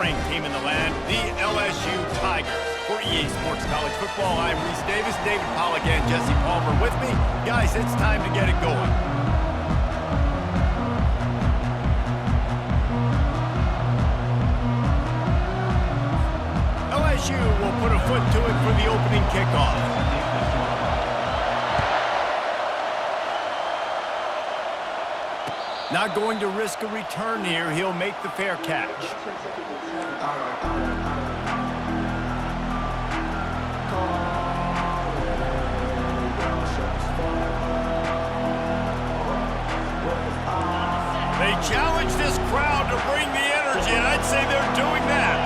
top-ranked team in the land, the LSU Tigers. For EA Sports College Football, I'm Reese Davis, David Pollack, and Jesse Palmer with me. Guys, it's time to get it going. LSU will put a foot to it for the opening kickoff. Not going to risk a return here. He'll make the fair catch. They challenge this crowd to bring the energy, and I'd say they're doing that.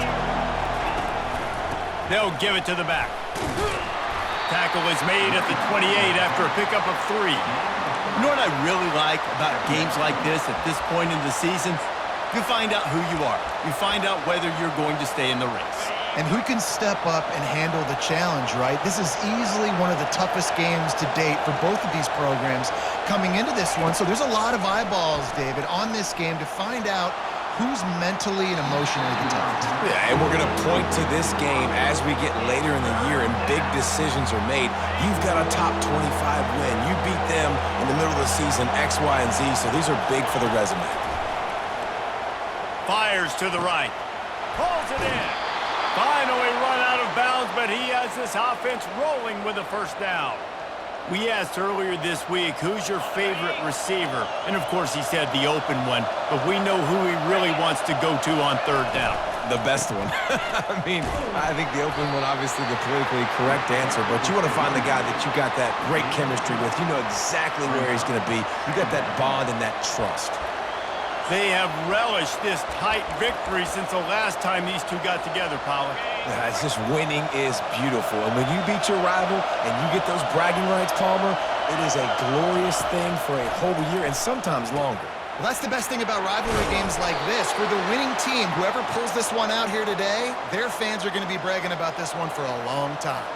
They'll give it to the back. Tackle is made at the 28 after a pickup of 3. You know what I really like about games like this at this point in the season? You find out who you are. You find out whether you're going to stay in the race. And who can step up and handle the challenge, right? This is easily one of the toughest games to date for both of these programs coming into this one. So there's a lot of eyeballs, David, on this game to find out who's mentally and emotionally the toughest. Yeah, and we're going to point to this game as we get later in the year and big decisions are made. You've got a top 25 win. You beat them in the middle of the season, X, Y, and Z, so these are big for the resume. Fires to the right. Pulls it in. Finally run out of bounds, but he has this offense rolling with a first down. We asked earlier this week, who's your favorite receiver? And, of course, he said the open one, but we know who he really wants to go to on third down. The best one. I mean, I think the open one, obviously the politically correct answer, but you want to find the guy that you got that great chemistry with. You know exactly where he's going to be. You got that bond and that trust. They have relished this tight victory since the last time these two got together, Pollack. Yeah, it's just winning is beautiful. And when you beat your rival and you get those bragging rights, Palmer, it is a glorious thing for a whole year and sometimes longer. Well, that's the best thing about rivalry games like this. For the winning team, whoever pulls this one out here today, their fans are going to be bragging about this one for a long time.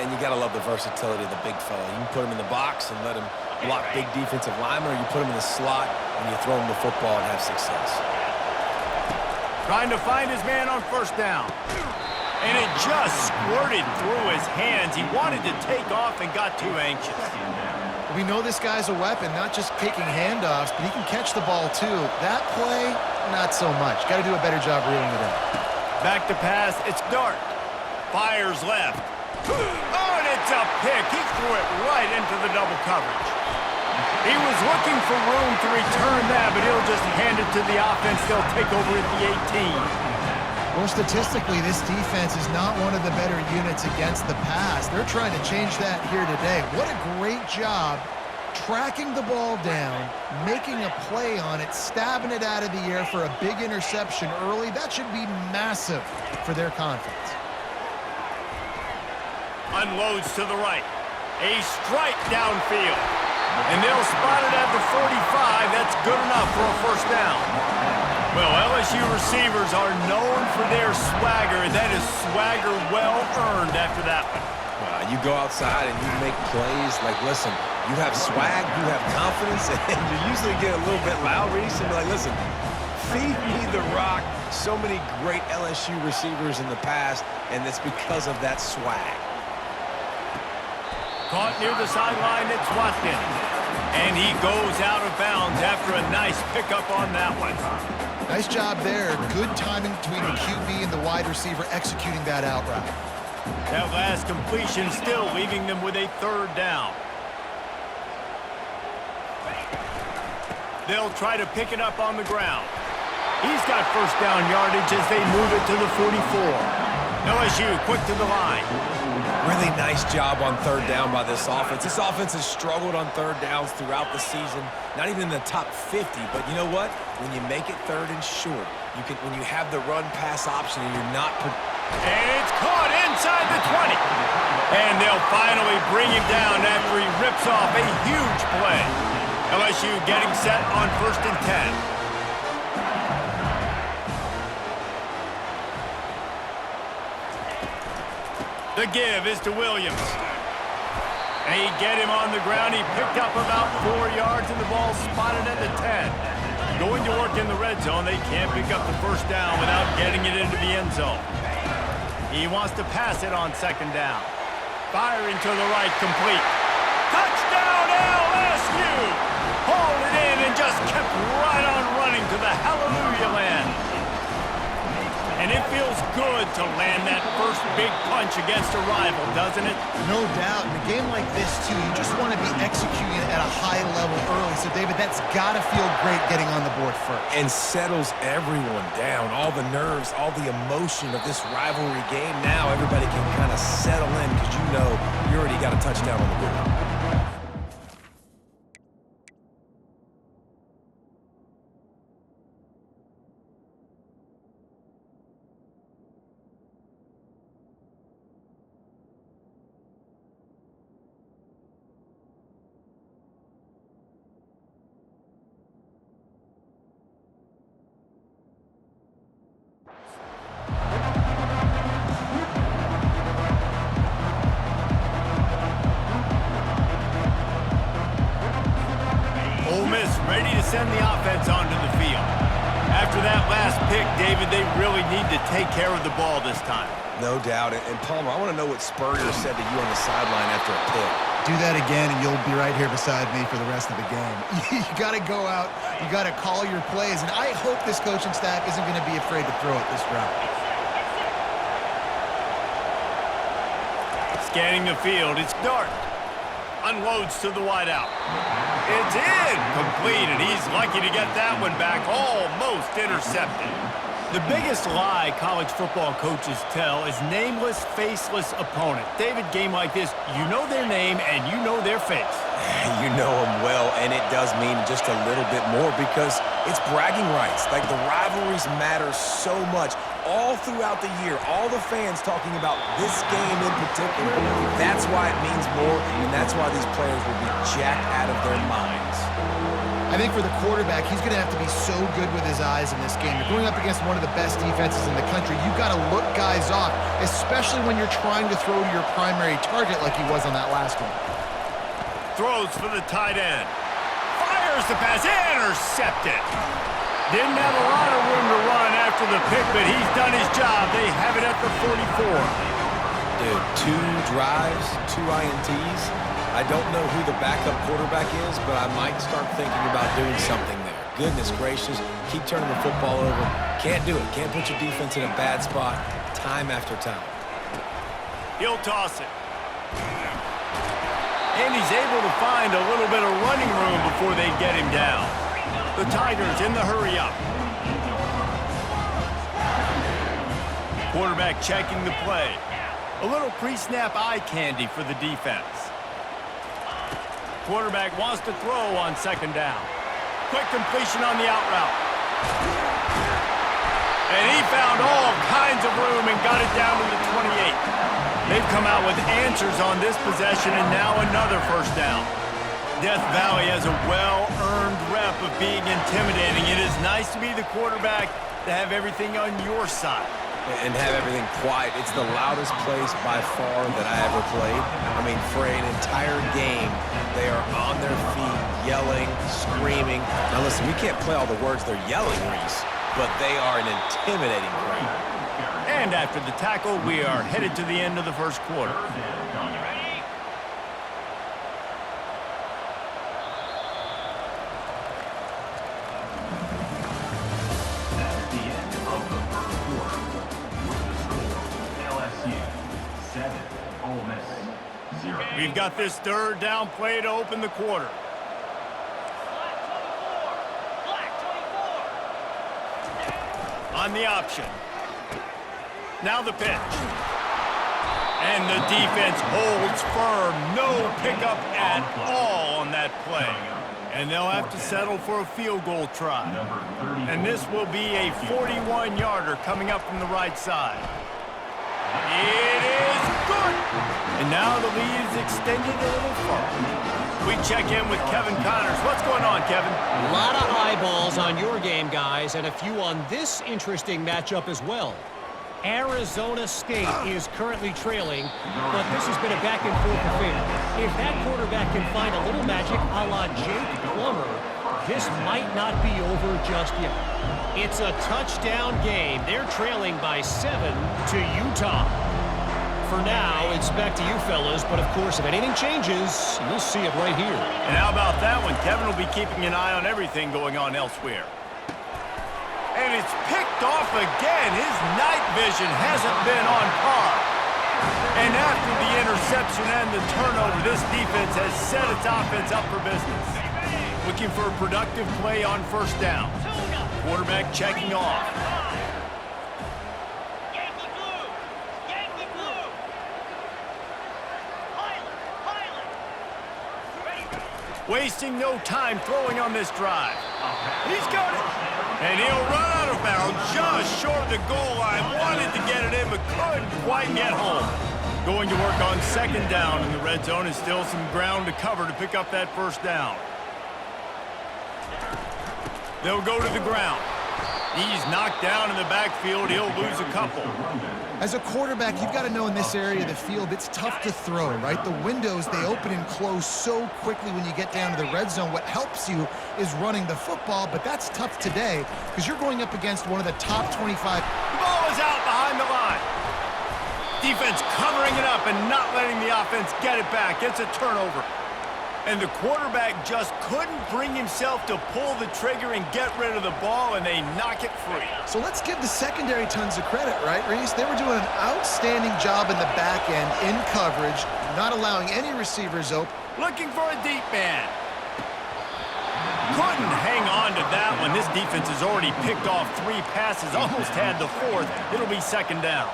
And you got to love the versatility of the big fella. You can put him in the box and let him block big defensive linemen, or you put him in the slot and you throw him the football and have success. Trying to find his man on first down. And it just squirted through his hands. He wanted to take off and got too anxious. We know this guy's a weapon, not just kicking handoffs, but he can catch the ball too. That play, not so much. Got to do a better job reeling it in. Back to pass, it's Dart. Fires left. Oh, and it's a pick. He threw it right into the double coverage. He was looking for room to return that, but he'll just hand it to the offense. They'll take over at the 18. Well, statistically, this defense is not one of the better units against the pass. They're trying to change that here today. What a great job tracking the ball down, making a play on it, stabbing it out of the air for a big interception early. That should be massive for their confidence. Unloads to the right. A strike downfield. And they'll spot it at the 45. That's good enough for a first down. Well, LSU receivers are known for their swagger, and that is swagger well earned after that one. You go outside and you make plays. Like, listen, you have swag, you have confidence, and you usually get a little bit loud, Reese, and be like, listen, feed me the rock. So many great LSU receivers in the past, and it's because of that swag. Caught near the sideline, it's Watkins. And he goes out of bounds after a nice pickup on that one. Nice job there. Good timing between the QB and the wide receiver executing that out route. That last completion still leaving them with a third down. They'll try to pick it up on the ground. He's got first down yardage as they move it to the 44. LSU quick to the line. Really nice job on third down by this offense. This offense has struggled on third downs throughout the season. Not even in the top 50, but you know what? When you make it third and short, when you have the run-pass option and you're not... And it's caught inside the 20. And they'll finally bring him down after he rips off a huge play. LSU getting set on 1st and 10. The give is to Williams. They get him on the ground. He picked up about 4 yards, and the ball spotted at the 10. Going to work in the red zone, they can't pick up the first down without getting it into the end zone. He wants to pass it on second down. Firing to the right, complete. Touchdown LSU! Hauled it in and just kept right on running to the hallelujah land. And it feels good to land that first big punch against a rival, doesn't it? No doubt. In a game like this, too, you just want to be executing at a high level early. So, David, that's got to feel great getting on the board first. And settles everyone down. All the nerves, all the emotion of this rivalry game. Now everybody can kind of settle in because you know you already got a touchdown on the board. Ready to send the offense onto the field. After that last pick, David, they really need to take care of the ball this time. No doubt. And Palmer, I want to know what Spurrier said to you on the sideline after a pick. Do that again, and you'll be right here beside me for the rest of the game. You got to go out. You got to call your plays, and I hope this coaching staff isn't going to be afraid to throw it this route. Scanning the field, it's Dart. Unloads to the wideout. It's in! Completed. He's lucky to get that one back. Almost intercepted. The biggest lie college football coaches tell is nameless, faceless opponent. David, game like this, you know their name and you know their face. You know them well, and it does mean just a little bit more because it's bragging rights. Like, the rivalries matter so much. All throughout the year, all the fans talking about this game in particular, that's why it means more, and that's why these players will be jacked out of their minds. I think for the quarterback, he's going to have to be so good with his eyes in this game. You're going up against one of the best defenses in the country. You've got to look guys off, especially when you're trying to throw to your primary target like he was on that last one. Throws for the tight end. Fires the pass. Intercepted. Didn't have a lot of room to run after the pick, but he's done his job. They have it at the 44. Dude, 2 drives, 2 INTs. I don't know who the backup quarterback is, but I might start thinking about doing something there. Goodness gracious, keep turning the football over. Can't do it. Can't put your defense in a bad spot time after time. He'll toss it. And he's able to find a little bit of running room before they get him down. The Tigers in the hurry-up. Quarterback checking the play. A little pre-snap eye candy for the defense. Quarterback wants to throw on second down. Quick completion on the out route. And he found all kinds of room and got it down to the 28. They've come out with answers on this possession and now another first down. Death Valley has a well-earned rep of being intimidating. It is nice to be the quarterback to have everything on your side. And have everything quiet. It's the loudest place by far that I ever played. I mean, for an entire game, they are on their feet, yelling, screaming. Now listen, we can't play all the words they're yelling, Reese, but they are an intimidating crowd. And after the tackle, we are headed to the end of the first quarter. We've got this third down play to open the quarter. On the option. Now the pitch. And the defense holds firm. No pickup at all on that play. And they'll have to settle for a field goal try. And this will be a 41-yarder coming up from the right side. It is good. And now the lead is extended a little further. We check in with Kevin Connors. What's going on, Kevin? A lot of eyeballs on your game, guys, and a few on this interesting matchup as well. Arizona State is currently trailing, but this has been a back-and-forth affair. If that quarterback can find a little magic a la Jake Plummer, this might not be over just yet. It's a touchdown game. They're trailing by 7 to Utah. For now, it's back to you fellas, but of course, if anything changes, you'll see it right here. And how about that one? Kevin will be keeping an eye on everything going on elsewhere. And it's picked off again. His night vision hasn't been on par. And after the interception and the turnover, this defense has set its offense up for business. Looking for a productive play on first down. Quarterback checking off. Wasting no time throwing on this drive. He's got it. And he'll run out of bounds just short of the goal line. Wanted to get it in, but couldn't quite get home. Going to work on second down in the red zone, and still some ground to cover to pick up that first down. They'll go to the ground. He's knocked down in the backfield. He'll lose a couple. As a quarterback, you've got to know in this area of the field, it's tough to throw, right? The windows, they open and close so quickly when you get down to the red zone. What helps you is running the football, but that's tough today because you're going up against one of the top 25. The ball is out behind the line. Defense covering it up and not letting the offense get it back. It's a turnover. And the quarterback just couldn't bring himself to pull the trigger and get rid of the ball, and they knock it free. So let's give the secondary tons of credit, right, Reese? They were doing an outstanding job in the back end, in coverage, not allowing any receivers open. Looking for a deep man. Couldn't hang on to that one. This defense has already picked off 3 passes, almost had the 4th. It'll be second down.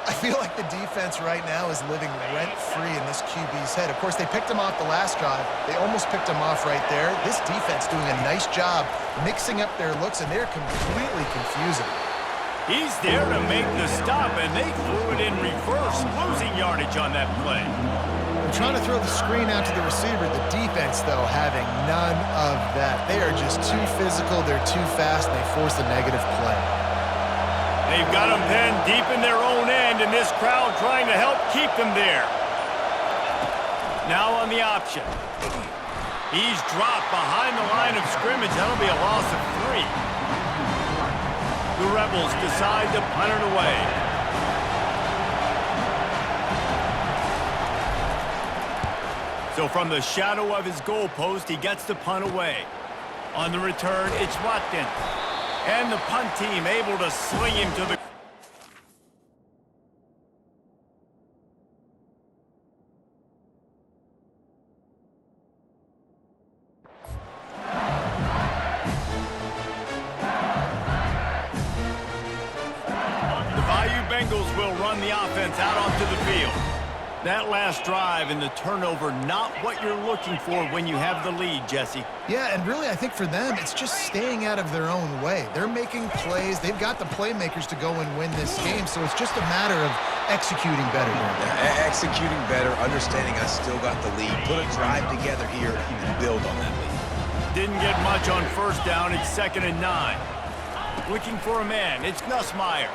I feel like the defense right now is living rent-free in this QB's head. Of course, they picked him off the last drive. They almost picked him off right there. This defense doing a nice job mixing up their looks, and they're completely confusing. He's there to make the stop, and they threw it in reverse, losing yardage on that play. They're trying to throw the screen out to the receiver. The defense, though, having none of that. They are just too physical. They're too fast, and they force a negative play. They've got them pinned deep in their own end, and this crowd trying to help keep them there. Now on the option. He's dropped behind the line of scrimmage. That'll be a loss of 3. The Rebels decide to punt it away. So from the shadow of his goalpost, he gets the punt away. On the return, it's Watkins. And the punt team able to sling him to the... The Bayou Bengals will run the offense out onto the field. That last drive and the turnover, not what you're looking for when you have the lead, Jesse. Yeah, and really, I think for them, it's just staying out of their own way. They're making plays. They've got the playmakers to go and win this game, so it's just a matter of executing better. Executing better, understanding I still got the lead. Put a drive together here and build on that lead. Didn't get much on first down. It's 2nd and 9. Looking for a man. It's Nussmeier.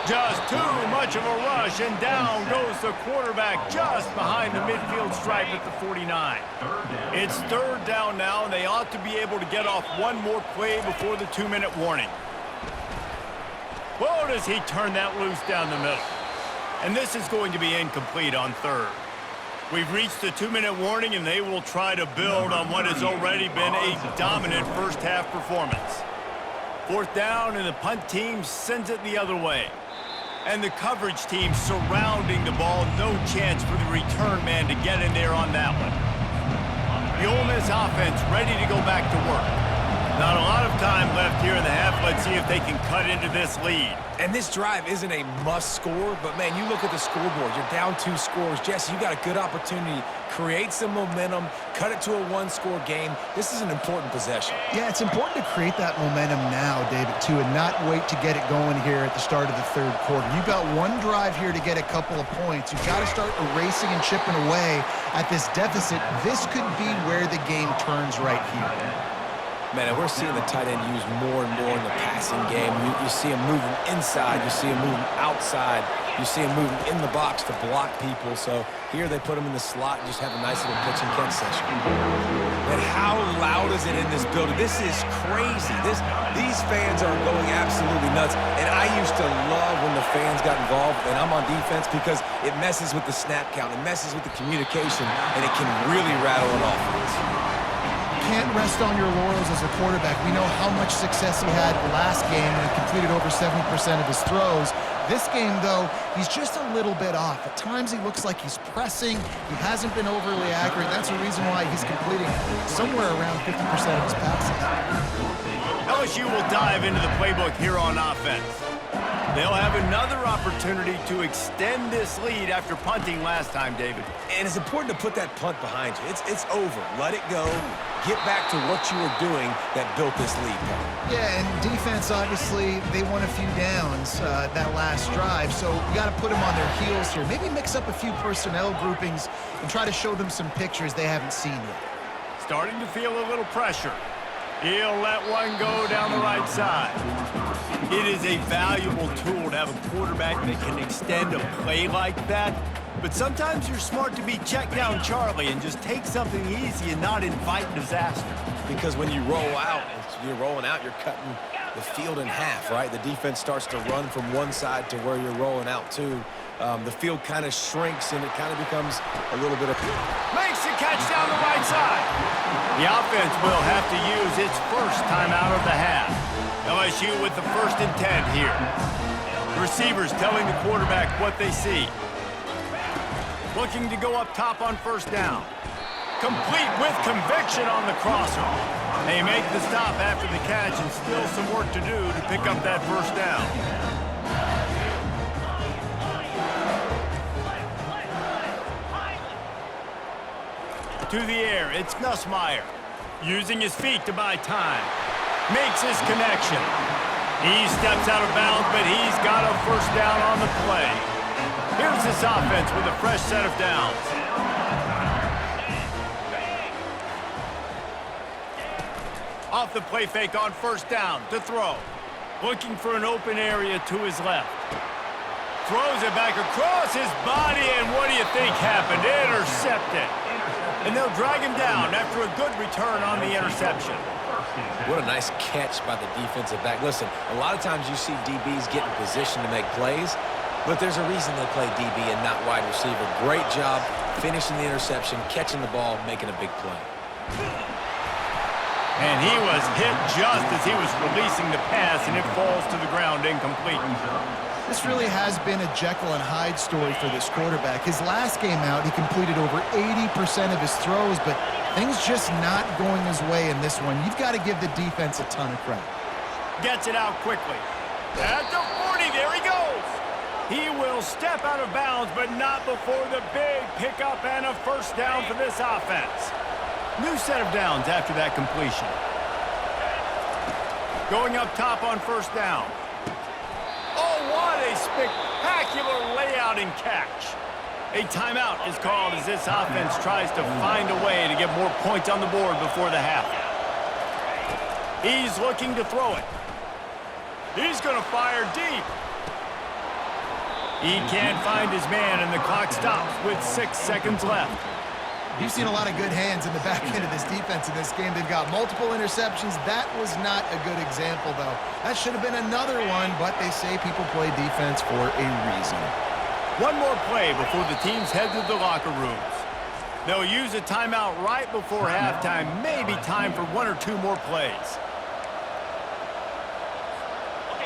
Just too much of a rush, and down goes the quarterback just behind the midfield stripe at the 49. It's 3rd down now, and they ought to be able to get off one more play before the 2-minute warning. Whoa, does he turn that loose down the middle. And this is going to be incomplete on 3rd. We've reached the 2-minute warning, and they will try to build on what has already been a dominant first-half performance. 4th down, and the punt team sends it the other way. And the coverage team surrounding the ball. No chance for the return man to get in there on that one. The Ole Miss offense ready to go back to work. Not a lot of time left here in the half. Let's see if they can cut into this lead. And this drive isn't a must score, but man, you look at the scoreboard. You're down 2 scores. Jesse, you got a good opportunity. Create some momentum. Cut it to a 1-score game. This is an important possession. Yeah, it's important to create that momentum now, David, too, and not wait to get it going here at the start of the 3rd quarter. You've got one drive here to get a couple of points. You've got to start erasing and chipping away at this deficit. This could be where the game turns right here. Man, and we're seeing the tight end used more and more in the passing game. You see him moving inside. You see him moving outside. You see him moving in the box to block people. So here they put him in the slot and just have a nice little pitch and catch session. And how loud is it in this building? This is crazy. These fans are going absolutely nuts. And I used to love when the fans got involved, and I'm on defense, because it messes with the snap count. It messes with the communication, and it can really rattle an offense. Can't rest on your laurels as a quarterback. We know how much success he had last game when he completed over 70% of his throws. This game, though, he's just a little bit off. At times he looks like he's pressing. He hasn't been overly accurate. That's the reason why he's completing somewhere around 50% of his passes. LSU will dive into the playbook here on offense. They'll have another opportunity to extend this lead after punting last time, David. And it's important to put that punt behind you. It's over. Let it go. Get back to what you were doing that built this lead. Yeah, and defense, obviously, they won a few downs that last drive, so you got to put them on their heels here. Maybe mix up a few personnel groupings and try to show them some pictures they haven't seen yet. Starting to feel a little pressure. He'll let one go down the right side. It is a valuable tool to have a quarterback that can extend a play like that. But sometimes you're smart to be check down Charlie and just take something easy and not invite disaster. Because when you roll out, you're rolling out, you're cutting the field in half, right? The defense starts to run from one side to where you're rolling out to. The field kind of shrinks, and it kind of becomes a little bit of... Makes the catch down the right side. The offense will have to use its first timeout of the half. LSU with the 1st and 10 here. Receivers telling the quarterback what they see. Looking to go up top on 1st down. Complete with conviction on the crosser. They make the stop after the catch, and still some work to do to pick up that 1st down. To the air, it's Nussmeier. Using his feet to buy time. Makes his connection. He steps out of bounds, but he's got a 1st down on the play. Here's this offense with a fresh set of downs. Off the play fake on 1st down to throw. Looking for an open area to his left. Throws it back across his body, and what do you think happened? Intercepted. And they'll drag him down after a good return on the interception. What a nice catch by the defensive back. Listen, a lot of times you see DBs get in position to make plays, but there's a reason they play DB and not wide receiver. Great job finishing the interception, catching the ball, making a big play. And he was hit just as he was releasing the pass, and it falls to the ground incomplete. This really has been a Jekyll and Hyde story for this quarterback. His last game out, he completed over 80% of his throws, but things just not going his way in this one. You've got to give the defense a ton of credit. Gets it out quickly. At the 40, there he goes. He will step out of bounds, but not before the big pickup and a 1st down for this offense. New set of downs after that completion. Going up top on 1st down. Oh, what a spectacular layout and catch. A timeout is called as this offense tries to find a way to get more points on the board before the half. He's looking to throw it. He's going to fire deep. He can't find his man, and the clock stops with 6 seconds left. You've seen a lot of good hands in the back end of this defense in this game. They've got multiple interceptions. That was not a good example, though. That should have been another one, but they say people play defense for a reason. One more play before the teams head to the locker rooms. They'll use a timeout right before halftime. Maybe time for 1 or 2 more plays.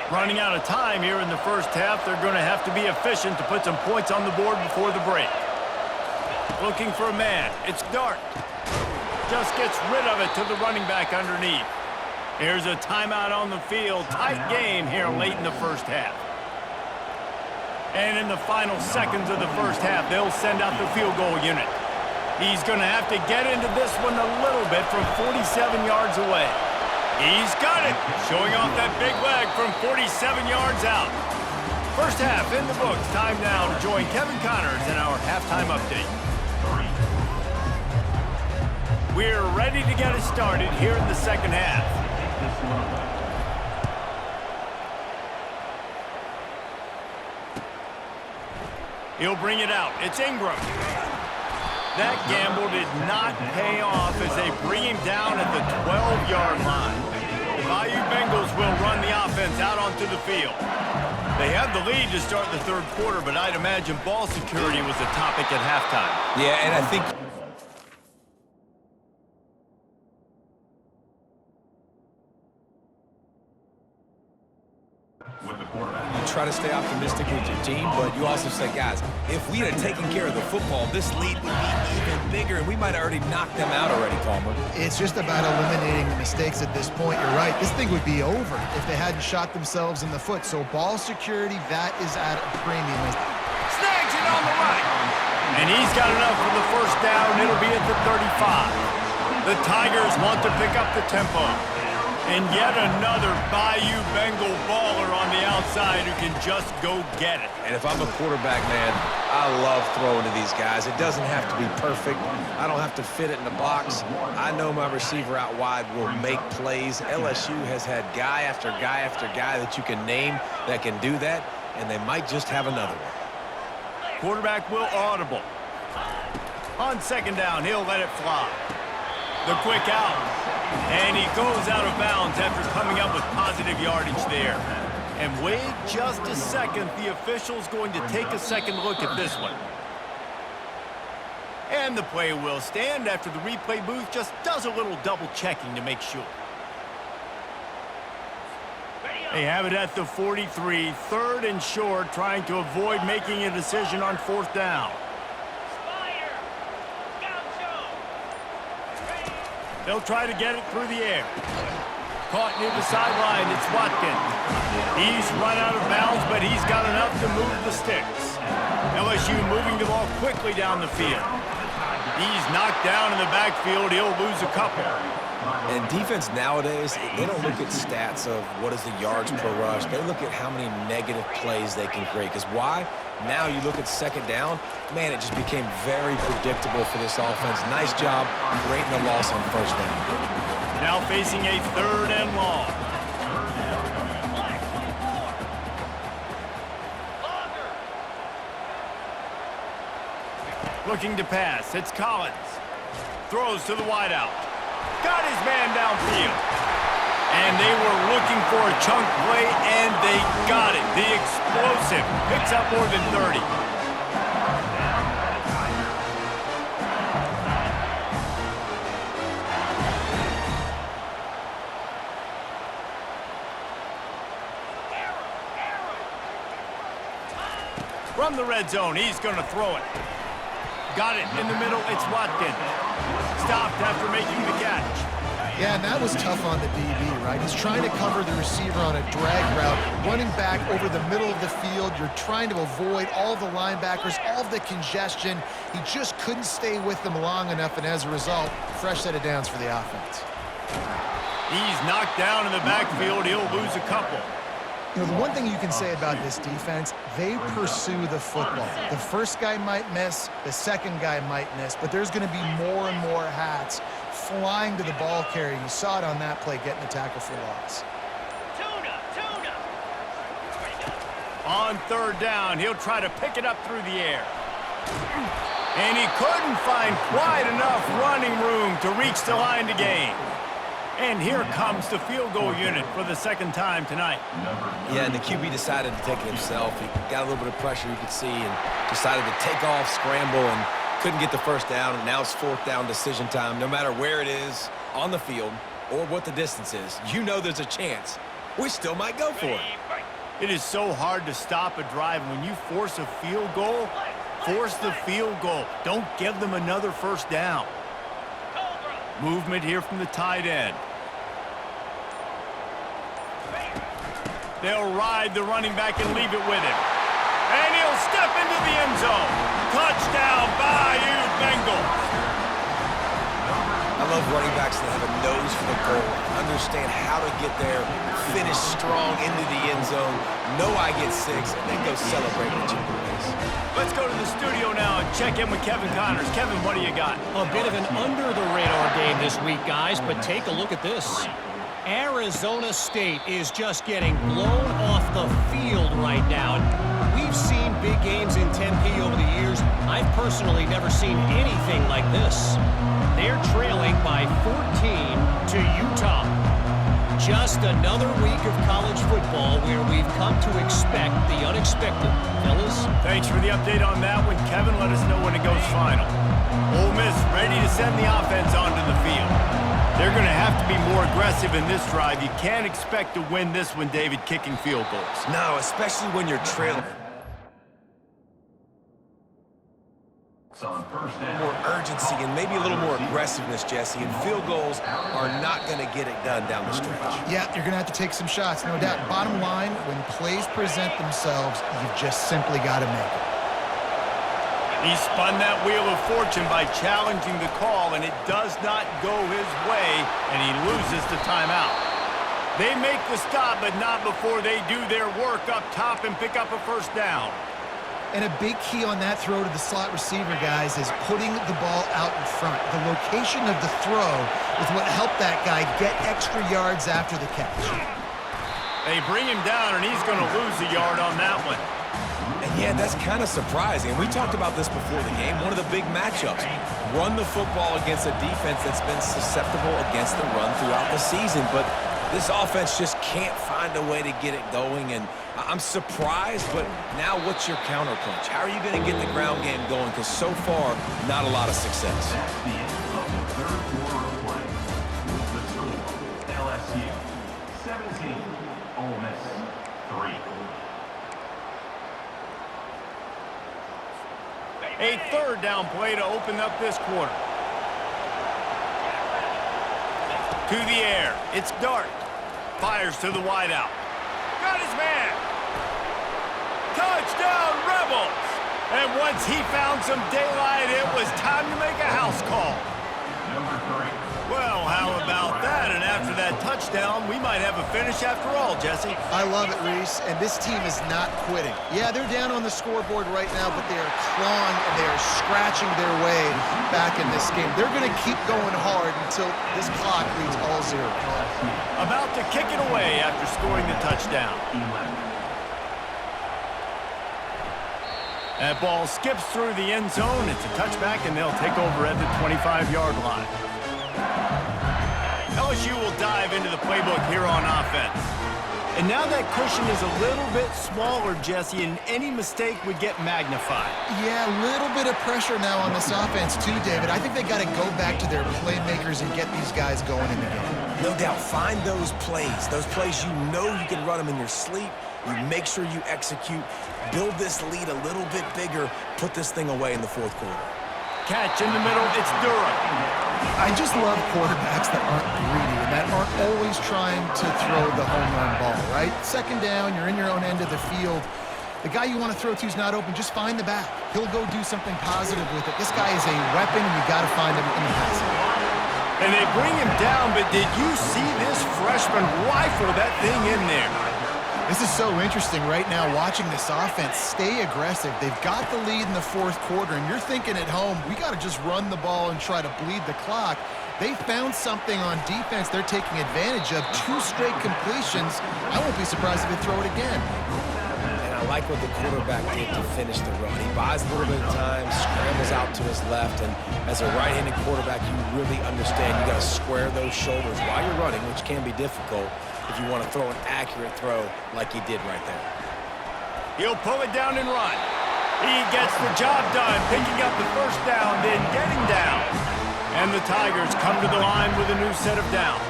Running out of time here in the 1st half. They're going to have to be efficient to put some points on the board before the break. Looking for a man. It's Dart. Just gets rid of it to the running back underneath. Here's a timeout on the field. Tight game here late in the 1st half. And in the final seconds of the 1st half, they'll send out the field goal unit. He's going to have to get into this one a little bit from 47 yards away. He's got it. Showing off that big leg from 47 yards out. 1st half in the books. Time now to join Kevin Connors in our halftime update. We're ready to get it started here in the 2nd half. He'll bring it out. It's Ingram. That gamble did not pay off as they bring him down at the 12-yard line. The Bayou Bengals will run the offense out onto the field. They have the lead to start the third quarter, but I'd imagine ball security was the topic at halftime. Yeah, and I think you try to stay optimistic with your team, but you also say, guys, if we had taken care of the football, this lead would be even bigger, and we might have already knocked them out already, Palmer. It's just about eliminating the mistakes at this point. You're right. This thing would be over if they hadn't shot themselves in the foot. So ball security, that is at a premium. Snags it on the right. And he's got enough for the first down. It'll be at the 35. The Tigers want to pick up the tempo. And yet another Bayou Bengal baller on the outside who can just go get it. And if I'm a quarterback, man, I love throwing to these guys. It doesn't have to be perfect. I don't have to fit it in the box. I know my receiver out wide will make plays. LSU has had guy after guy after guy that you can name that can do that, and they might just have another one. Quarterback will audible. On second down, he'll let it fly. The quick out. And he goes out of bounds after coming up with positive yardage there. And wait just a second. The official's going to take a second look at this one. And the play will stand after the replay booth just does a little double checking to make sure. They have it at the 43, third and short, trying to avoid making a decision on fourth down. They'll try to get it through the air. Caught near the sideline, it's Watkins. He's run out of bounds, but he's got enough to move the sticks. LSU moving the ball quickly down the field. He's knocked down in the backfield. He'll lose a couple. And defense nowadays, they don't look at stats of what is the yards per rush. They look at how many negative plays they can create. Because why? Now you look at second down, man, it just became very predictable for this offense. Nice job creating a loss on first down. Now facing a third and long. Looking to pass, it's Collins. Throws to the wideout. Got his man downfield. And they were looking for a chunk play, and they got it. The explosive picks up more than 30. From the red zone, he's going to throw it. Got it in the middle, it's Watkins. Stopped after making the catch. Yeah, and that was tough on the DB, right? He's trying to cover the receiver on a drag route, running back over the middle of the field. You're trying to avoid all the linebackers, all the congestion. He just couldn't stay with them long enough, and as a result, fresh set of downs for the offense. He's knocked down in the backfield. He'll lose a couple. You know, the one thing you can say about this defense, they pursue the football. The first guy might miss, the second guy might miss, but there's going to be more and more hats flying to the ball carrier. You saw it on that play, getting the tackle for loss. On third down, he'll try to pick it up through the air. And he couldn't find quite enough running room to reach the line to gain. And here comes the field goal unit for the second time tonight. Yeah, and the QB decided to take it himself. He got a little bit of pressure, you could see, and decided to take off, scramble, and couldn't get the first down. And now it's fourth down decision time. No matter where it is on the field or what the distance is, you know there's a chance. We still might go for it. It is so hard to stop a drive. When you force a field goal, force the field goal. Don't give them another first down. Movement here from the tight end. They'll ride the running back and leave it with him. And he'll step into the end zone. Touchdown, Bayou Bengals. I love running backs that have a nose for the goal, understand how to get there, finish strong into the end zone, know I get 6, and then go celebrate with your boys. Let's go to the studio now and check in with Kevin Connors. Kevin, what do you got? A bit of an under-the-radar game this week, guys, but take a look at this. Arizona State is just getting blown off the field right now. We've seen big games in Tempe over the years. I've personally never seen anything like this. They're trailing by 14 to Utah. Just another week of college football where we've come to expect the unexpected. Fellas? Thanks for the update on that one, Kevin. Let us know when it goes final. Ole Miss ready to send the offense onto the field. They're going to have to be more aggressive in this drive. You can't expect to win this one, David, kicking field goals. No, especially when you're trailing. More urgency and maybe a little more aggressiveness, Jesse, and field goals are not going to get it done down the stretch. Yeah, you're going to have to take some shots, no doubt. Bottom line, when plays present themselves, you've just simply got to make it. He spun that wheel of fortune by challenging the call, and it does not go his way, and he loses the timeout. They make the stop, but not before they do their work up top and pick up a first down. And a big key on that throw to the slot receiver, guys, is putting the ball out in front. The location of the throw is what helped that guy get extra yards after the catch. They bring him down, and he's going to lose a yard on that one. And yeah, that's kind of surprising. We talked about this before the game. One of the big matchups. Run the football against a defense that's been susceptible against the run throughout the season. But this offense just can't find a way to get it going. And I'm surprised, but now what's your counterpunch? How are you going to get the ground game going? Because so far, not a lot of success. That's the end of the third quarter of play. The score, LSU 17, Ole Miss 3. A third down play to open up this quarter. To the air. It's Dart. Fires to the wideout. Got his man. Touchdown, Rebels. And once he found some daylight, it was time to make a house call. Number 3. Well, how about that? And after that touchdown, we might have a finish after all, Jesse. I love it, Reese, and this team is not quitting. Yeah, they're down on the scoreboard right now, but they are clawing and they are scratching their way back in this game. They're going to keep going hard until this clock reads all zero. About to kick it away after scoring the touchdown. 11. That ball skips through the end zone. It's a touchback, and they'll take over at the 25-yard line. LSU will dive into the playbook here on offense. And now that cushion is a little bit smaller, Jesse, and any mistake would get magnified. Yeah, a little bit of pressure now on this offense too, David. I think they got to go back to their playmakers and get these guys going in the game. No doubt, find those plays you know you can run them in your sleep. You make sure you execute, build this lead a little bit bigger, put this thing away in the fourth quarter. Catch in the middle, it's Durham. I just love quarterbacks that aren't greedy and that aren't always trying to throw the home run ball, right? Second down, you're in your own end of the field. The guy you want to throw to is not open. Just find the back. He'll go do something positive with it. This guy is a weapon, and you got to find him in the passing game. And they bring him down, but did you see this freshman rifle that thing in there? This is so interesting right now, watching this offense stay aggressive. They've got the lead in the fourth quarter, and you're thinking at home, we got to just run the ball and try to bleed the clock. They found something on defense they're taking advantage of. 2 straight completions. I won't be surprised if they throw it again. And I like what the quarterback did to finish the run. He buys a little bit of time, scrambles out to his left, and as a right-handed quarterback, you really understand you got to square those shoulders while you're running, which can be difficult if you want to throw an accurate throw like he did right there. He'll pull it down and run. He gets the job done, picking up the first down, then getting down. And the Tigers come to the line with a new set of downs.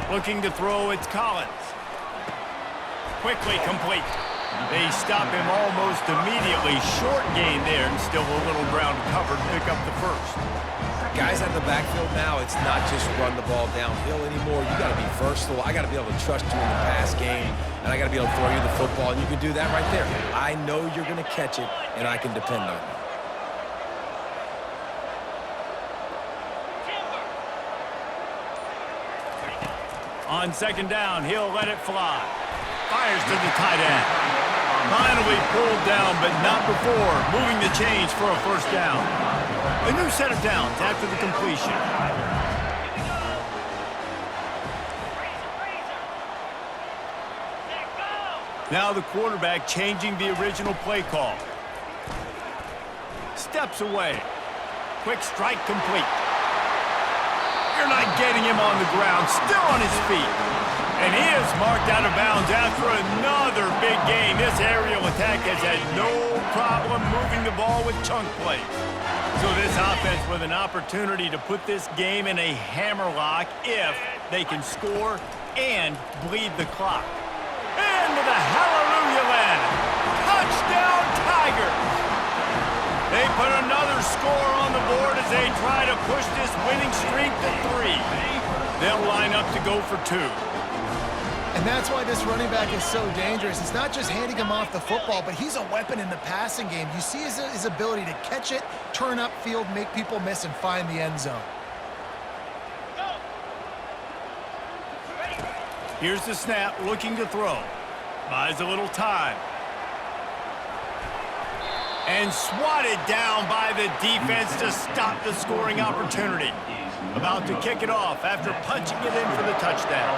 Looking to throw, it's Collins. Quickly complete. They stop him almost immediately. Short gain there, and still a little ground covered. Pick up the first. Guys at the backfield now, it's not just run the ball downhill anymore. You got to be versatile. I got to be able to trust you in the pass game, and I got to be able to throw you the football, and you can do that right there. I know you're going to catch it, and I can depend on you. On second down, he'll let it fly. Fires to the tight end. Finally pulled down, but not before moving the chains for a first down. A new set of downs after the completion. Now the quarterback changing the original play call. Steps away. Quick strike complete. You're not getting him on the ground. Still on his feet. And he is marked out of bounds after another big gain. This aerial attack has had no problem moving the ball with chunk plays. So this offense with an opportunity to put this game in a hammerlock if they can score and bleed the clock. Into the hallelujah land. Touchdown Tigers. They put another score on the board as they try to push this winning streak to 3. They'll line up to go for 2. And that's why this running back is so dangerous. It's not just handing him off the football, but he's a weapon in the passing game. You see his ability to catch it, turn upfield, make people miss, and find the end zone. Here's the snap, looking to throw. Buys a little time. And swatted down by the defense to stop the scoring opportunity. About to kick it off after punching it in for the touchdown.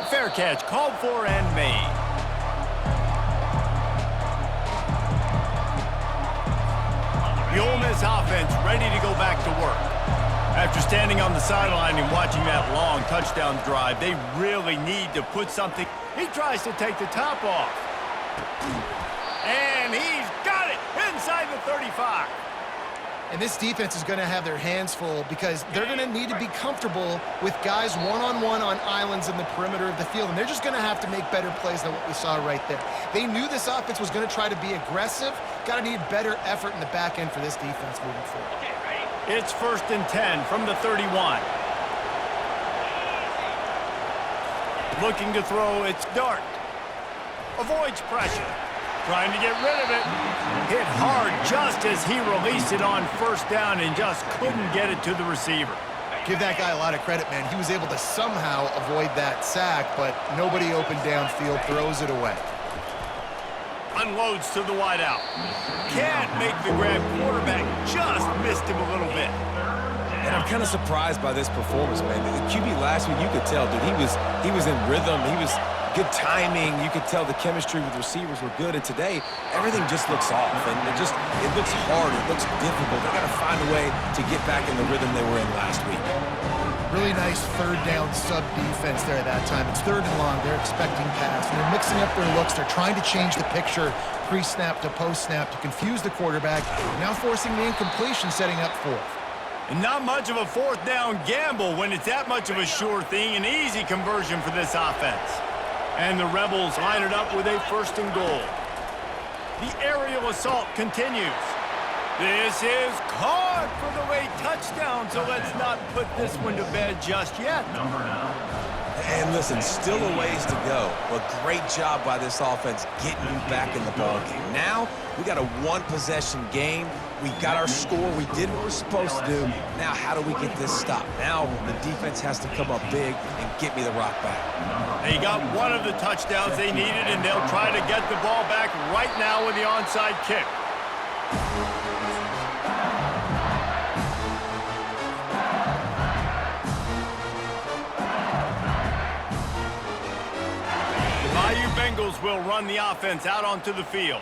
Fair catch called for and made. The Ole Miss offense ready to go back to work. After standing on the sideline and watching that long touchdown drive, they really need to put something. He tries to take the top off. And he's got it inside the 35. And this defense is going to have their hands full because they're going to need to be comfortable with guys one-on-one on islands in the perimeter of the field. And they're just going to have to make better plays than what we saw right there. They knew this offense was going to try to be aggressive. Got to need better effort in the back end for this defense moving forward. It's 1st and 10 from the 31. Looking to throw, it's Dart. Avoids pressure. Trying to get rid of it. Hit hard just as he released it on 1st down and just couldn't get it to the receiver. Give that guy a lot of credit, man. He was able to somehow avoid that sack, but nobody open downfield, throws it away. Unloads to the wideout. Can't make the grab. Quarterback just missed him a little bit. And I'm kind of surprised by this performance, man. The QB last week, you could tell, dude, he was in rhythm. He was good timing. You could tell the chemistry with receivers were good. And today, everything just looks off. And it looks hard. It looks difficult. They got to find a way to get back in the rhythm they were in last week. Really nice 3rd down sub defense there at that time. It's 3rd and long. They're expecting pass. And they're mixing up their looks. They're trying to change the picture pre-snap to post-snap to confuse the quarterback. Now forcing the incompletion, setting up 4th. And not much of a 4th down gamble when it's that much of a sure thing. An easy conversion for this offense. And the Rebels line it up with a 1st and goal. The aerial assault continues. This is caught for the late touchdown, so let's not put this one to bed just yet. And listen, still a ways to go, but great job by this offense getting you back in the ballgame. Now, we got a 1-possession game. We got our score. We did what we're supposed to do. Now, how do we get this stopped? Now, the defense has to come up big and get me the rock back. They got one of the touchdowns they needed, and they'll try to get the ball back right now with the onside kick. Bengals will run the offense out onto the field.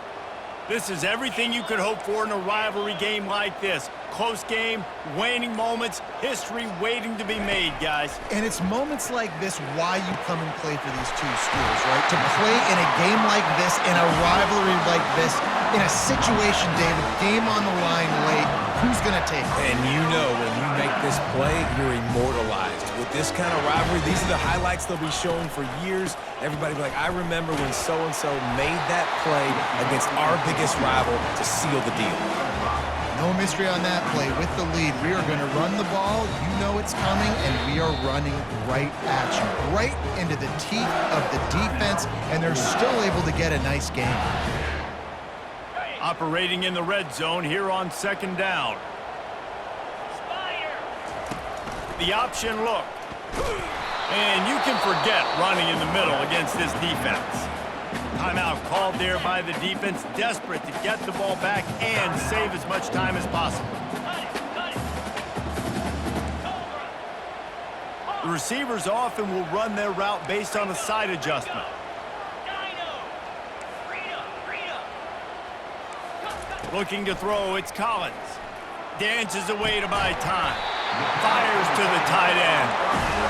This is everything you could hope for in a rivalry game like this. Close game, waning moments, history waiting to be made, guys. And it's moments like this why you come and play for these two schools, right? To play in a game like this, in a rivalry like this, in a situation, David, game on the line late, who's going to take it? And you know when you make this play, you're immortalized. With this kind of rivalry, these are the highlights they'll be showing for years. Everybody will be like, I remember when so-and-so made that play against our biggest rival to seal the deal. No mystery on that play. With the lead, we are going to run the ball. You know it's coming, and we are running right at you, right into the teeth of the defense, and they're still able to get a nice game. Operating in the red zone here on 2nd down. The option look. And you can forget running in the middle against this defense. Timeout called there by the defense, desperate to get the ball back and save as much time as possible. The receivers often will run their route based on a side adjustment. Looking to throw, it's Collins. Dances away to buy time. Fires to the tight end.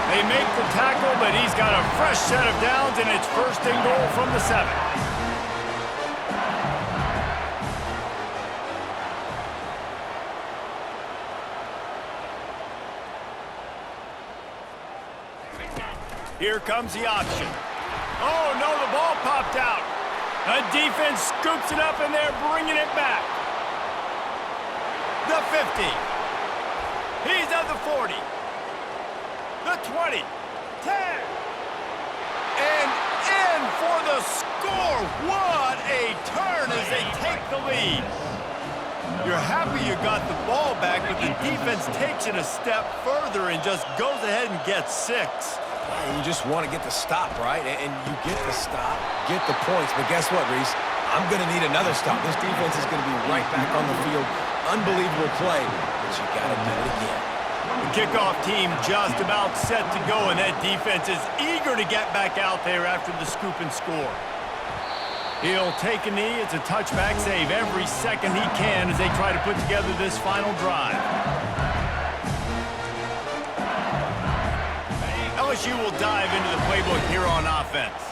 They make the tackle, but he's got a fresh set of downs, and it's first and goal from the 7. Here comes the option. Oh, no, the ball popped out. A defense scoops it up, and they're bringing it back. The 50. He's at the 40. The 20. 10. And in for the score. What a turn as they take the lead. You're happy you got the ball back, but the defense takes it a step further and just goes ahead and gets 6. You just want to get the stop, right? And you get the stop, get the points. But guess what, Reese? I'm going to need another stop. This defense is going to be right back on the field. Unbelievable play, but you got to do it again. The kickoff team just about set to go, and that defense is eager to get back out there after the scoop and score. He'll take a knee. It's a touchback save every second he can as they try to put together this final drive. LSU will dive into the playbook here on offense.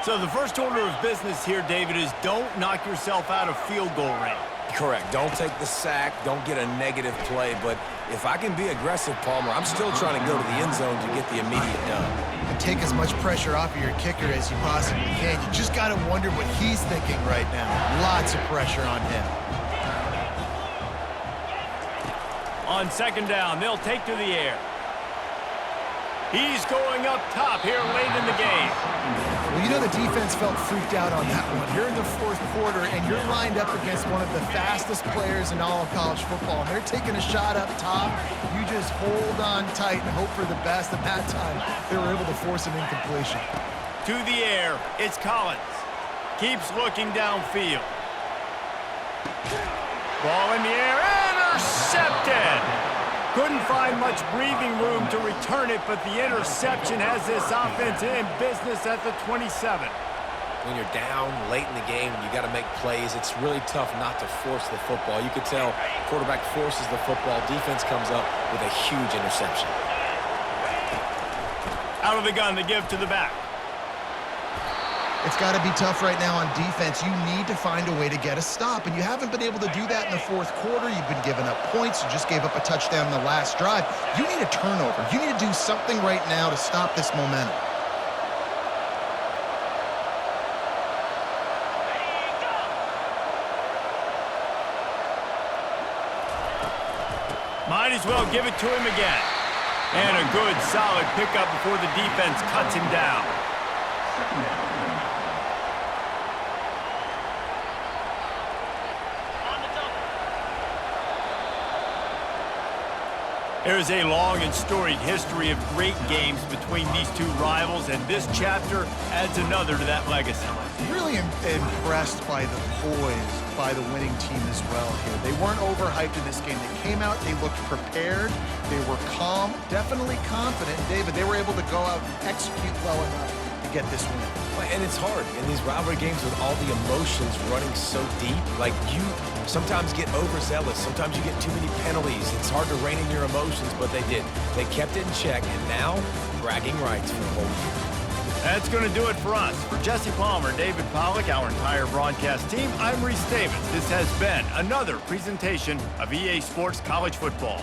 So the first order of business here, David, is don't knock yourself out of field goal range. Correct. Don't take the sack. Don't get a negative play. But if I can be aggressive, Palmer, I'm still trying to go to the end zone to get the immediate done. And take as much pressure off of your kicker as you possibly can. You just got to wonder what he's thinking right now. Lots of pressure on him. On second down, they'll take to the air. He's going up top here late in the game. Well, you know the defense felt freaked out on that one. You're in the fourth quarter, and you're lined up against one of the fastest players in all of college football, and they're taking a shot up top. You just hold on tight and hope for the best, and that time they were able to force an incompletion. To the air, it's Collins. Keeps looking downfield. Ball in the air, intercepted! Couldn't find much breathing room to return it, but the interception has this offense in business at the 27. When you're down late in the game, you got to make plays. It's really tough not to force the football. You could tell quarterback forces the football. Defense comes up with a huge interception. Out of the gun, the give to the back. It's got to be tough right now on defense. You need to find a way to get a stop, and you haven't been able to do that in the fourth quarter. You've been giving up points. You just gave up a touchdown in the last drive. You need a turnover. You need to do something right now to stop this momentum. Might as well give it to him again. And a good, solid pickup before the defense cuts him down. There is a long and storied history of great games between these two rivals, and this chapter adds another to that legacy. Really impressed by the poise by the winning team as well here. They weren't overhyped in this game. They came out, they looked prepared, they were calm, definitely confident. David, they were able to go out and execute well enough to get this win. And it's hard in these rivalry games with all the emotions running so deep. Like, you sometimes get overzealous. Sometimes you get too many penalties. It's hard to rein in your emotions, but they did. They kept it in check, and now bragging rights for the whole year. That's going to do it for us. For Jesse Palmer, David Pollack, our entire broadcast team, I'm Reese Davis. This has been another presentation of EA Sports College Football.